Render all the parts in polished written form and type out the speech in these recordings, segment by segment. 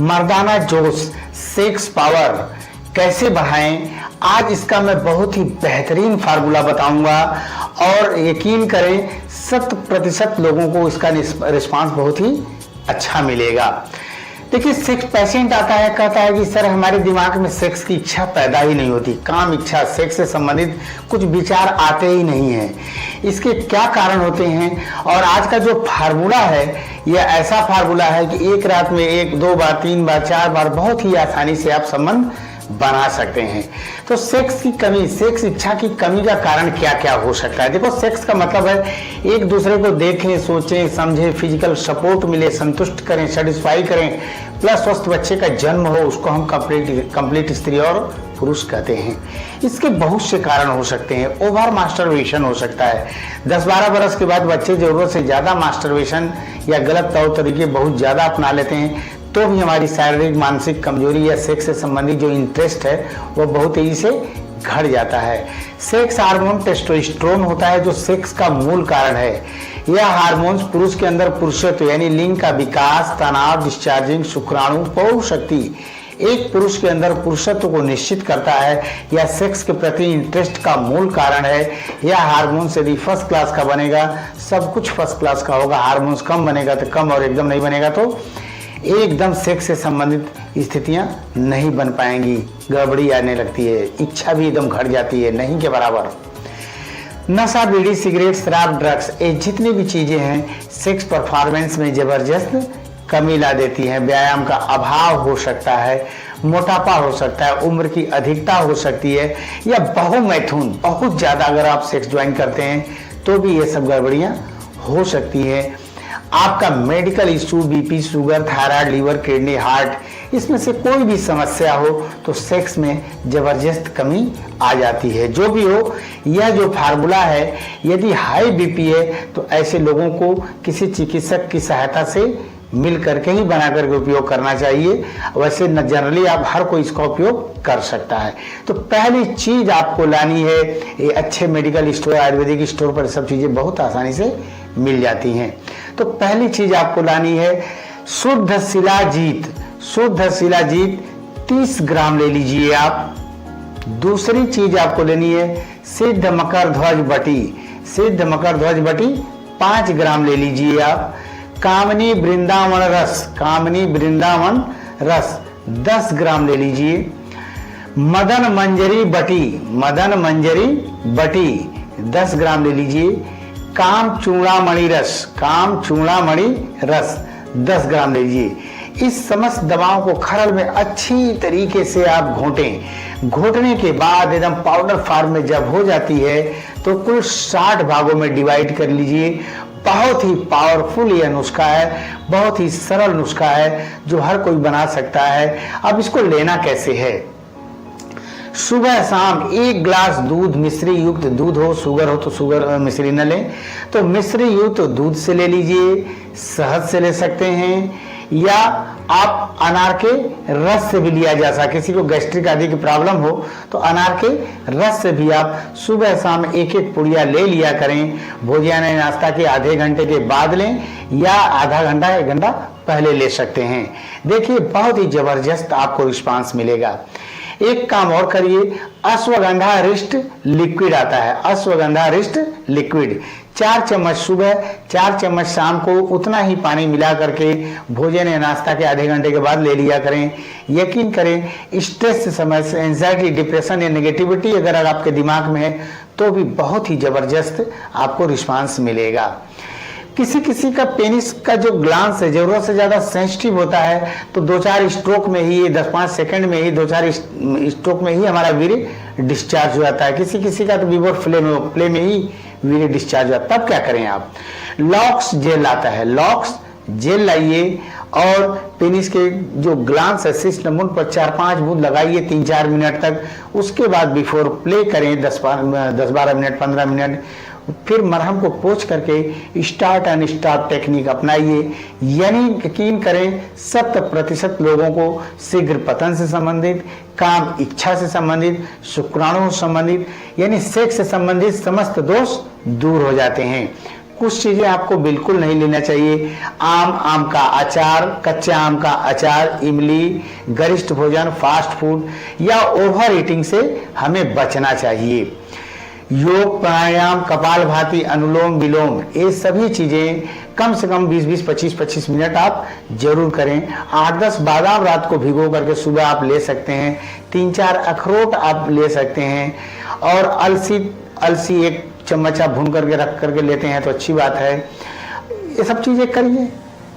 मर्दाना जोश, sex power कैसे बढ़ाएं, आज इसका मैं बहुत ही बेहतरीन फार्मूला बताऊंगा और यकीन करें 100% लोगों को इसका रिस्पांस बहुत ही अच्छा मिलेगा। देखिए, सेक्स पेशेंट आता है, कहता है कि सर हमारे दिमाग में सेक्स की इच्छा पैदा ही नहीं होती, काम इच्छा सेक्स से संबंधित कुछ विचार आते ही नहीं हैं। इसके क्या कारण होते हैं? और आज का जो फार्मूला है यह ऐसा फार्मूला है कि एक रात में 1, 2 बार, 3 बार, 4 बार बहुत ही आसानी से आप संबंध बना सकते हैं। तो सेक्स की कमी, सेक्स इच्छा की कमी का कारण क्या क्या हो सकता है? देखो, सेक्स का मतलब है एक दूसरे को देखें, सोचें, समझें, फिजिकल सपोर्ट मिले, संतुष्ट करें, सेटिस्फाई करें, प्लस स्वस्थ बच्चे का जन्म हो, उसको हम कंप्लीट स्त्री और पुरुष कहते हैं। इसके बहुत से कारण हो सकते हैं। ओवर मास्टरबेशन हो सकता है। 10-12 बरस के बाद बच्चे जरूरत से ज़्यादा मास्टरबेशन या गलत तौर तरीके बहुत ज़्यादा अपना लेते हैं, तो भी हमारी शारीरिक मानसिक कमजोरी या सेक्स से संबंधित जो इंटरेस्ट है वो बहुत तेजी से घट जाता है। सेक्स हार्मोन टेस्टोस्टेरोन होता है जो सेक्स का मूल कारण है। यह हार्मोन्स पुरुष के अंदर पुरुषत्व यानी लिंग का विकास, तनाव, डिस्चार्जिंग, शुक्राणु, पौरुष शक्ति एक पुरुष के अंदर पुरुषत्व को निश्चित करता है या सेक्स के प्रति इंटरेस्ट का मूल कारण है। यह हार्मोन्स यदि फर्स्ट क्लास का बनेगा, सब कुछ फर्स्ट क्लास का होगा। हार्मोन्स कम बनेगा तो कम, और एकदम नहीं बनेगा तो एकदम सेक्स से संबंधित स्थितियां नहीं बन पाएंगी, गड़बड़ी आने लगती है, इच्छा भी एकदम घट जाती है, नहीं के बराबर। नशा, बीड़ी, सिगरेट, शराब, ड्रग्स, ये जितनी भी चीजें हैं सेक्स परफॉर्मेंस में जबरदस्त कमी ला देती हैं। व्यायाम का अभाव हो सकता है, मोटापा हो सकता है, उम्र की अधिकता हो सकती है, या बहुमैथुन, बहुत ज्यादा अगर आप सेक्स ज्वाइन करते हैं तो भी ये सब गड़बड़ियां हो सकती है। आपका medical issue, BP, sugar, thyroid, liver, kidney, heart, इसमें से कोई भी समस्या हो तो सेक्स में जबरदस्त कमी आ जाती है। जो भी हो, यह जो फार्मूला है, यदि हाई बीपी है तो ऐसे लोगों को किसी चिकित्सक की सहायता से मिल करके ही बना करके उपयोग करना चाहिए। वैसे न जनरली आप हर कोई इसका उपयोग कर सकता है। तो पहली चीज आपको लानी है, ये अच्छे मेडिकल स्टोर, आयुर्वेदिक स्टोर पर सब चीजें बहुत आसानी से मिल जाती हैं। तो पहली चीज आपको लानी है शुद्ध शिलाजीत। शुद्ध शिलाजीत 30 ग्राम ले लीजिए आप। दूसरी चीज आपको लेनी है सिद्ध मकर ध्वज बटी। सिद्ध मकर ध्वज बटी 5 ग्राम ले लीजिए आप। कामनी वृंदावन रस, कामनी वृंदावन रस 10 ग्राम ले लीजिए। मदन मंजरी बटी, मदन मंजरी बटी 10 ग्राम ले लीजिए। काम चूड़ामणि रस, काम चूड़ामणि रस 10 ग्राम ले लीजिए। इस समस्त दवाओं को खरल में अच्छी तरीके से आप घोटें। घोटने के बाद एकदम पाउडर फॉर्म में जब हो जाती है तो कुल 60 भागों में डिवाइड कर लीजिए। बहुत ही पावरफुल यह नुस्खा है, बहुत ही सरल नुस्खा है जो हर कोई बना सकता है। अब इसको लेना कैसे है? सुबह शाम 1 गिलास दूध, मिश्री युक्त दूध हो, शुगर हो तो शुगर मिश्री न लें, तो मिश्री युक्त दूध से ले लीजिए, शहद से ले सकते हैं, या आप अनार के रस से भी लिया जा सकता है। किसी को गैस्ट्रिक आदि की प्रॉब्लम हो तो अनार के रस से भी आप सुबह शाम 1-1 पुड़िया ले लिया करें। भोजन नाश्ता के आधे घंटे के बाद लें या आधा घंटा 1 घंटा पहले ले सकते हैं। देखिए, बहुत ही जबरदस्त आपको रिस्पांस मिलेगा। एक काम और करिए, अश्वगंधा रिष्ट लिक्विड आता है, अश्वगंधा रिष्ट लिक्विड 4 चम्मच सुबह, 4 चम्मच शाम को उतना ही पानी मिला करके भोजन या नाश्ता के आधे घंटे के बाद ले लिया करें। यकीन करें, स्ट्रेस से समस्या, एंजाइटी, डिप्रेशन या नेगेटिविटी अगर आपके दिमाग में है तो भी बहुत ही जबरदस्त आपको रिस्पांस मिलेगा। किसी किसी का पेनिस का जो ग्लांस है जरूरत से ज्यादा सेंसिटिव होता है, तो 2-4 स्ट्रोक में ही, 10-5 सेकंड में ही, 2-4 स्ट्रोक में ही हमारा वीर्य डिस्चार्ज हो जाता है। किसी किसी का तो बिफोर प्ले में ही वीर्य डिस्चार्ज हो जाता है। तब क्या करें आप? लॉक्स जेल आता है, लॉक्स जेल लाइए और पेनिस के जो ग्लांस है शिष्ट नमून पर 4-5 बूंद लगाइए 3-4 मिनट तक। उसके बाद बिफोर प्ले करें 10-12 मिनट, 15 मिनट, फिर मरहम को पोंछ करके स्टार्ट एंड स्टॉप टेक्निक अपनाइए। यानी यकीन करें 100% लोगों को शीघ्र पतन से संबंधित, काम इच्छा से संबंधित, शुक्राणु से संबंधित यानी सेक्स से संबंधित समस्त दोष दूर हो जाते हैं। कुछ चीजें आपको बिल्कुल नहीं लेना चाहिए। आम का अचार, कच्चे आम का अचार, इमली, गरिष्ठ भोजन, फास्ट फूड या ओवर ईटिंग से हमें बचना चाहिए। योग, प्राणायाम, कपालभाति, अनुलोम विलोम, ये सभी चीजें कम से कम 20-20, 25-25 मिनट आप जरूर करें। 8-10 बादाम रात को भिगो करके सुबह आप ले सकते हैं। 3-4 अखरोट आप ले सकते हैं। और अलसी 1 चम्मच आप भून करके रख करके लेते हैं तो अच्छी बात है। ये सब चीजें करिए,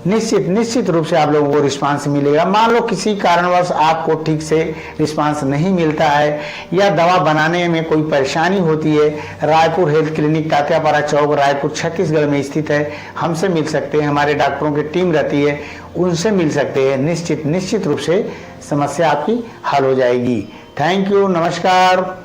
निश्चित रूप से आप लोगों को रिस्पांस मिलेगा। मान लो किसी कारणवश आपको ठीक से रिस्पांस नहीं मिलता है या दवा बनाने में कोई परेशानी होती है, रायपुर हेल्थ क्लिनिक, तात्यापारा चौक, रायपुर छत्तीसगढ़ में स्थित है। हमसे मिल सकते हैं, हमारे डॉक्टरों की टीम रहती है, उनसे मिल सकते हैं। निश्चित रूप से समस्या आपकी हल हो जाएगी। थैंक यू, नमस्कार।